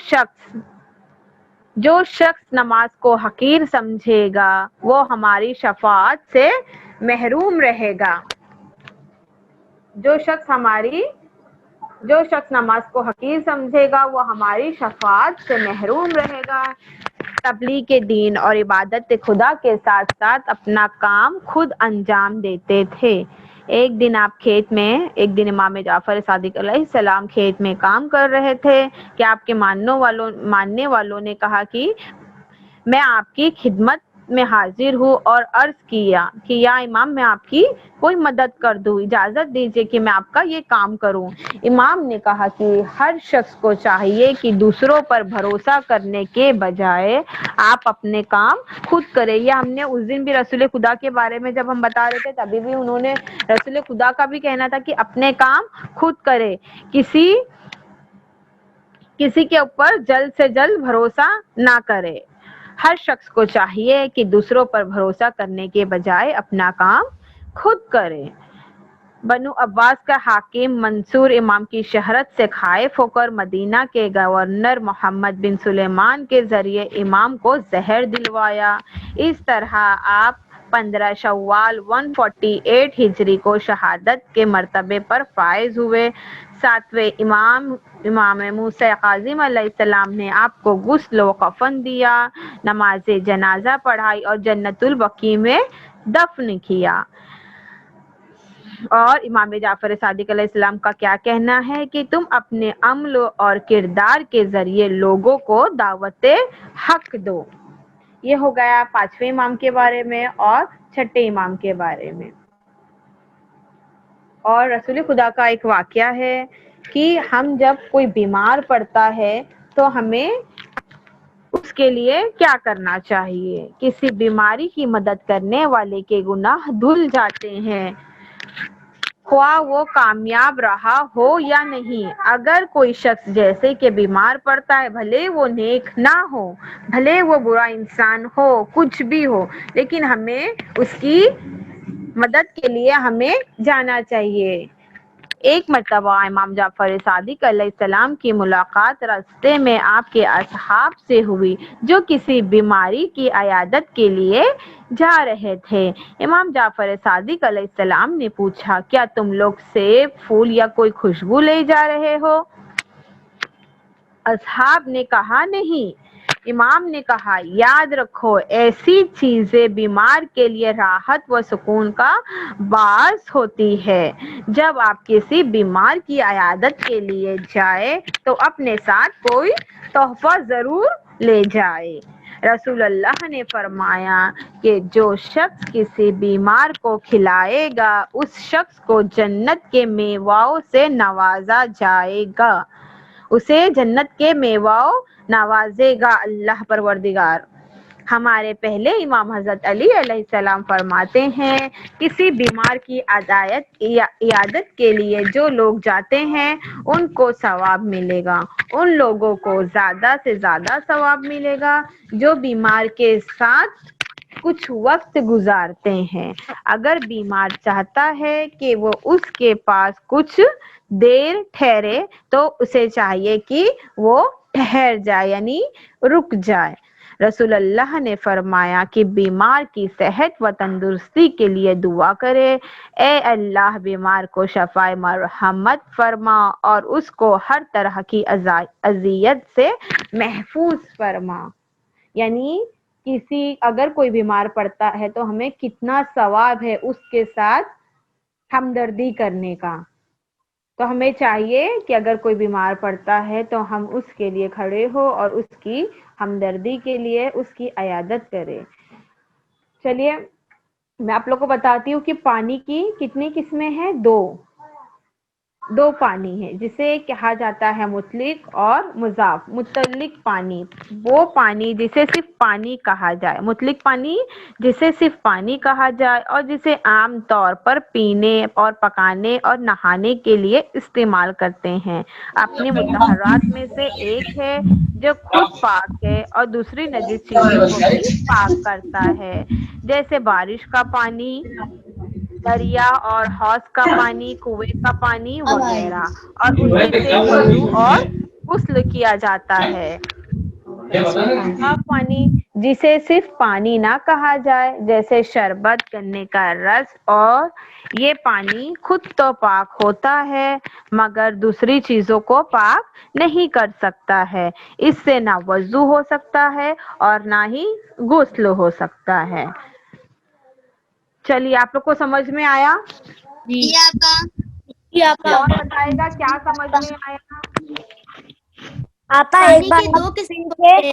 شخص نماز کو حقیر سمجھے گا وہ ہماری شفاعت سے محروم رہے گا. جو شخص نماز کو حقیر سمجھے گا وہ ہماری شفاعت سے محروم رہے گا. تبلیغ دین اور عبادت خدا کے ساتھ ساتھ اپنا کام خود انجام دیتے تھے. ایک دن امام جعفر صادق علیہ السلام کھیت میں کام کر رہے تھے کہ آپ کے ماننے والوں نے کہا کہ میں آپ کی خدمت میں حاضر ہوں اور عرض کیا کہ یا امام میں آپ کی کوئی مدد کر دوں، اجازت دیجیے کہ میں آپ کا یہ کام کروں۔ امام نے کہا کہ ہر شخص کو چاہیے کہ دوسروں پر بھروسہ کرنے کے بجائے آپ اپنے کام خود کریں۔ یہ ہم نے اس دن بھی رسول خدا کے بارے میں جب ہم بتا رہے تھے تبھی بھی انہوں نے رسول خدا کا بھی کہنا تھا کہ اپنے کام خود کرے، کسی کے اوپر جلد سے جلد بھروسہ نہ کرے۔ ہر شخص کو چاہیے کہ دوسروں پر بھروسہ کرنے کے بجائے اپنا کام خود کرے۔ بنو عباس کا حاکم منصور امام کی شہرت سے خائف ہو کر مدینہ کے گورنر محمد بن سلیمان کے ذریعے امام کو زہر دلوایا۔ اس طرح آپ 15 شوال 148 ہجری کو شہادت کے مرتبے پر فائز ہوئے۔ 7ویں امام موسیٰ کاظم علیہ السلام نے آپ کو غسل و کفن دیا، نماز جنازہ پڑھائی اور جنت البقیع میں دفن کیا۔ اور امام جعفر صادق علیہ السلام کا کیا کہنا ہے کہ تم اپنے عمل اور کردار کے ذریعے لوگوں کو دعوت حق دو۔ یہ ہو گیا 5ویں امام کے بارے میں اور 6ٹھے امام کے بارے میں۔ اور رسول خدا کا ایک واقعہ ہے کہ ہم جب کوئی بیمار پڑتا ہے تو ہمیں اس کے لیے کیا کرنا چاہیے۔ کسی بیماری کی مدد کرنے والے کے گناہ دھل جاتے ہیں، خواہ وہ کامیاب رہا ہو یا نہیں۔ اگر کوئی شخص جیسے کہ بیمار پڑتا ہے، بھلے وہ نیک نہ ہو، بھلے وہ برا انسان ہو، کچھ بھی ہو، لیکن ہمیں اس کی مدد کے لیے ہمیں جانا چاہیے۔ ایک مرتبہ امام جعفر صادق علیہ السلام کی ملاقات راستے میں آپ کے اصحاب سے ہوئی جو کسی بیماری کی عیادت کے لیے جا رہے تھے۔ امام جعفر صادق علیہ السلام نے پوچھا، کیا تم لوگ سیب، پھول یا کوئی خوشبو لے جا رہے ہو؟ اصحاب نے کہا نہیں۔ امام نے کہا، یاد رکھو ایسی چیزیں بیمار کے لیے راحت و سکون کا باعث ہوتی ہے۔ جب آپ کسی بیمار کی عیادت کے لیے جائے تو اپنے ساتھ کوئی تحفہ ضرور لے جائے۔ رسول اللہ نے فرمایا کہ جو شخص کسی بیمار کو کھلائے گا اس شخص کو جنت کے میووں سے نوازا جائے گا، اسے جنت کے میووں نوازے گا اللہ پروردگار۔ ہمارے پہلے امام حضرت علی علیہ السلام فرماتے ہیں، کسی بیمار کی عیادت کے لیے جو لوگ جاتے ہیں ان کو ثواب ملے گا، ان لوگوں کو زیادہ سے زیادہ ثواب ملے گا جو بیمار کے ساتھ کچھ وقت گزارتے ہیں۔ اگر بیمار چاہتا ہے کہ وہ اس کے پاس کچھ دیر ٹھہرے تو اسے چاہیے کہ وہ ٹھہر جائے، یعنی رک جائے۔ رسول اللہ نے فرمایا کہ بیمار کی صحت و تندرستی کے لیے دعا کرے، اے اللہ بیمار کو شفائے مرحمت فرما اور اس کو ہر طرح کی اذیت سے محفوظ فرما۔ یعنی اگر کوئی بیمار پڑتا ہے تو ہمیں کتنا ثواب ہے اس کے ساتھ ہمدردی کرنے کا۔ تو ہمیں چاہیے کہ اگر کوئی بیمار پڑتا ہے تو ہم اس کے لیے کھڑے ہو اور اس کی ہمدردی کے لیے اس کی عیادت کریں۔ چلیے میں آپ لوگ کو بتاتی ہوں کہ پانی کی کتنی قسمیں ہیں؟ دو پانی ہے، جسے کہا جاتا ہے مطلق اور مضاف۔ مطلق پانی وہ پانی جسے صرف پانی کہا جائے، مطلق پانی جسے صرف پانی کہا جائے اور جسے عام طور پر پینے اور پکانے اور نہانے کے لیے استعمال کرتے ہیں۔ اپنے مطہرات میں سے ایک ہے جو خود پاک ہے اور دوسری نجس چیزوں کو بھی پاک کرتا ہے، جیسے بارش کا پانی، دریا اور حوض کا پانی، کنویں کا پانی وغیرہ، اور اسی سے وضو اور غسل کیا جاتا ہے۔ صاف پانی جسے صرف پانی نہ کہا جائے، جیسے شربت، گنے کا رس، اور یہ پانی خود تو پاک ہوتا ہے مگر دوسری چیزوں کو پاک نہیں کر سکتا ہے، اس سے نہ وضو ہو سکتا ہے اور نہ ہی غسل ہو سکتا ہے۔ چلیے آپ لوگ کو سمجھ میں آیا؟ اور بتائے گا کیا سمجھ میں آیا؟ آپا ایک پانی بار کی 2 قسم ہوتے ہیں،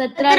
17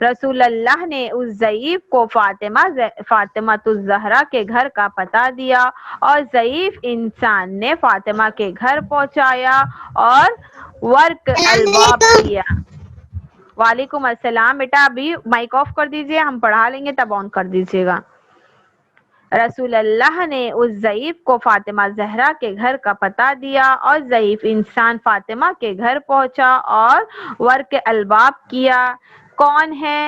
رسول اللہ نے اس ضعیف کو فاطمہ الزہرا کے گھر کا پتہ دیا اور ضعیف انسان نے فاطمہ کے گھر پہنچایا اور ورق الباب کیا۔ وعلیکم السلام بیٹا، ابھی مائک آف کر دیجئے، ہم پڑھا لیں گے تب آن کر دیجئے گا۔ رسول اللہ نے اس ضعیف کو فاطمہ زہرا کے گھر کا پتہ دیا اور ضعیف انسان فاطمہ کے گھر پہنچا اور ورق الباب کیا۔ کون ہے؟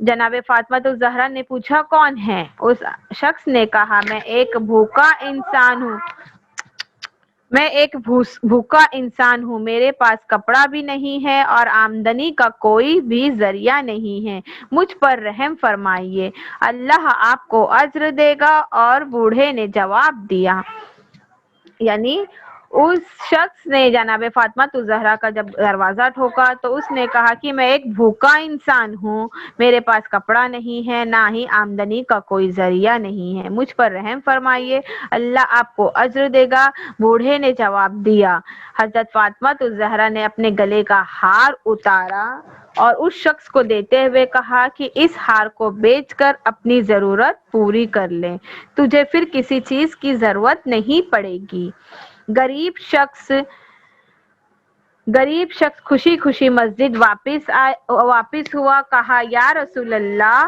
جناب فاطمہ الزہرا نے پوچھا کون ہے؟ اس شخص نے کہا میں ایک بھوکا انسان ہوں، میرے پاس کپڑا بھی نہیں ہے اور آمدنی کا کوئی بھی ذریعہ نہیں ہے، مجھ پر رحم فرمائیے، اللہ آپ کو اجر دے گا۔ اور بوڑھے نے جواب دیا، یعنی اس شخص نے جناب فاطمہ الزہرا کا جب دروازہ ٹھوکا تو اس نے کہا کہ میں ایک بھوکا انسان ہوں، میرے پاس کپڑا نہیں ہے، نہ ہی آمدنی کا کوئی ذریعہ نہیں ہے، مجھ پر رحم فرمائیے، اللہ آپ کو اجر دے گا۔ بوڑھے نے جواب دیا۔ حضرت فاطمہ الزہرا نے اپنے گلے کا ہار اتارا اور اس شخص کو دیتے ہوئے کہا کہ اس ہار کو بیچ کر اپنی ضرورت پوری کر لے، تجھے پھر کسی چیز کی ضرورت نہیں پڑے گی۔ غریب شخص خوشی خوشی مسجد واپس ہوا، کہا یا رسول اللہ،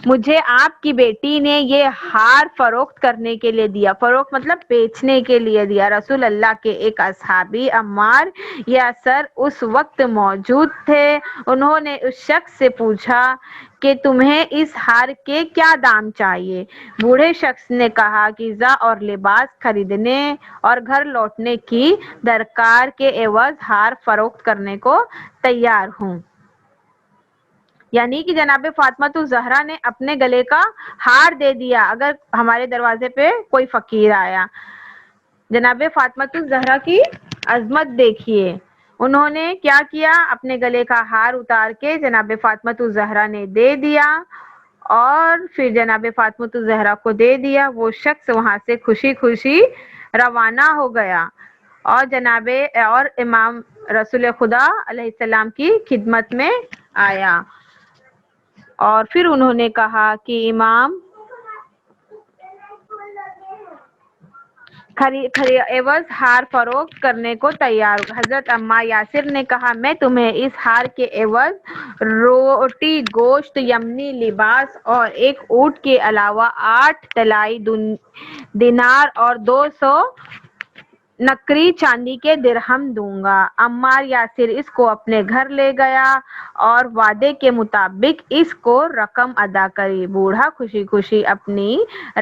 مجھے آپ کی بیٹی نے یہ ہار فروخت کرنے کے لیے دیا، فروخت مطلب بیچنے کے لیے دیا۔ رسول اللہ کے ایک اصحابی عمار یاسر اس وقت موجود تھے، انہوں نے اس شخص سے پوچھا کہ تمہیں اس ہار کے کیا دام چاہیے؟ بوڑھے شخص نے کہا غذا اور لباس خریدنے اور گھر لوٹنے کی درکار کے عوض ہار فروخت کرنے کو تیار ہوں۔ یعنی کہ جناب فاطمہ الزہرا نے اپنے گلے کا ہار دے دیا اگر ہمارے دروازے پہ کوئی فقیر آیا۔ جناب فاطمہ الزہرا کی عظمت دیکھیے، انہوں نے کیا کیا، اپنے گلے کا ہار اتار کے جناب فاطمہ الزہرا نے دے دیا اور پھر جناب فاطمہ الزہرا کو دے دیا۔ وہ شخص وہاں سے خوشی خوشی روانہ ہو گیا اور امام رسول خدا علیہ السلام کی خدمت میں آیا اور پھر انہوں نے کہا کہ امام عوض ہار فروخت کرنے کو تیار۔ حضرت عمار یاسر نے کہا میں تمہیں اس ہار کے عوض روٹی، گوشت، یمنی لباس اور ایک اونٹ کے علاوہ 8 طلائی دینار اور 200 نقری چاندی کے درہم دوں گا۔ عمار یاسر اس کو اپنے گھر لے گیا اور وعدے کے مطابق اس کو رقم ادا کری۔ بوڑھا خوشی خوشی اپنی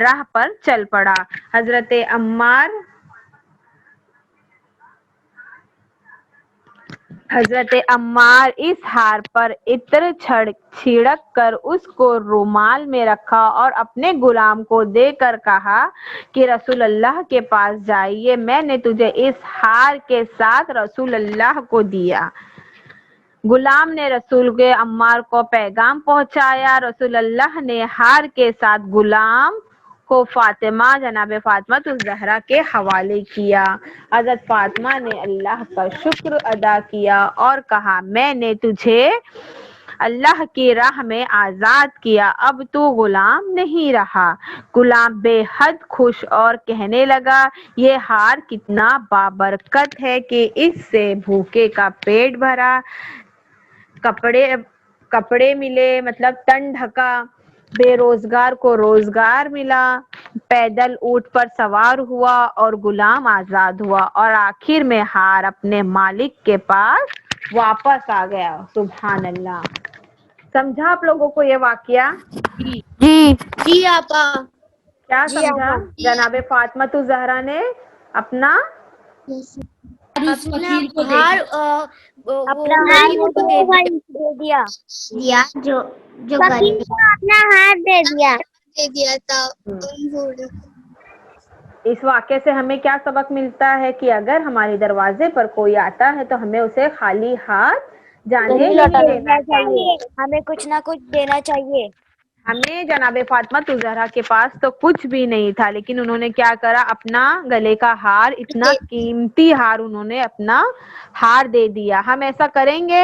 راہ پر چل پڑا۔ حضرت عمار اس ہار پر عطر چھڑک کر اس کو رومال میں رکھا اور اپنے غلام کو دے کر کہا کہ رسول اللہ کے پاس جائیے، میں نے تجھے اس ہار کے ساتھ رسول اللہ کو دیا۔ غلام نے رسول کے عمار کو پیغام پہنچایا، رسول اللہ نے ہار کے ساتھ غلام کو جناب فاطمہ الزہرا کے حوالے کیا۔ حضرت فاطمہ نے اللہ کا شکر ادا کیا اور کہا میں نے تجھے اللہ کی راہ میں آزاد کیا، اب تو غلام نہیں رہا۔ غلام بے حد خوش اور کہنے لگا یہ ہار کتنا بابرکت ہے کہ اس سے بھوکے کا پیٹ بھرا، کپڑے ملے مطلب تن ڈھکا، بے روزگار کو روزگار ملا، پیدل اونٹ پر سوار ہوا اور غلام آزاد ہوا اور آخر میں ہار اپنے مالک کے پاس واپس آ گیا۔ سبحان اللہ۔ سمجھا آپ لوگوں کو یہ واقعہ؟ جی آپا۔ کیا سمجھا؟ جناب فاطمہ الزہرا نے اپنا فقیر کو ہار اپنا ہار دے دیا، جو فقیر کو اپنا ہار دے دیا۔ دے دیا تھا ان بوڑھوں کو۔ اس واقعے سے ہمیں کیا سبق ملتا ہے کہ اگر ہمارے دروازے پر کوئی آتا ہے تو ہمیں اسے خالی ہاتھ جانے ہی نہیں دینا چاہیے، ہمیں کچھ نہ کچھ دینا چاہیے۔ ہمیں جناب فاطمہ الزہرا کے پاس تو کچھ بھی نہیں تھا لیکن انہوں نے کیا کرا، اپنا گلے کا ہار، اتنا قیمتی ہار انہوں نے اپنا ہار دے دیا۔ ہم ایسا کریں گے؟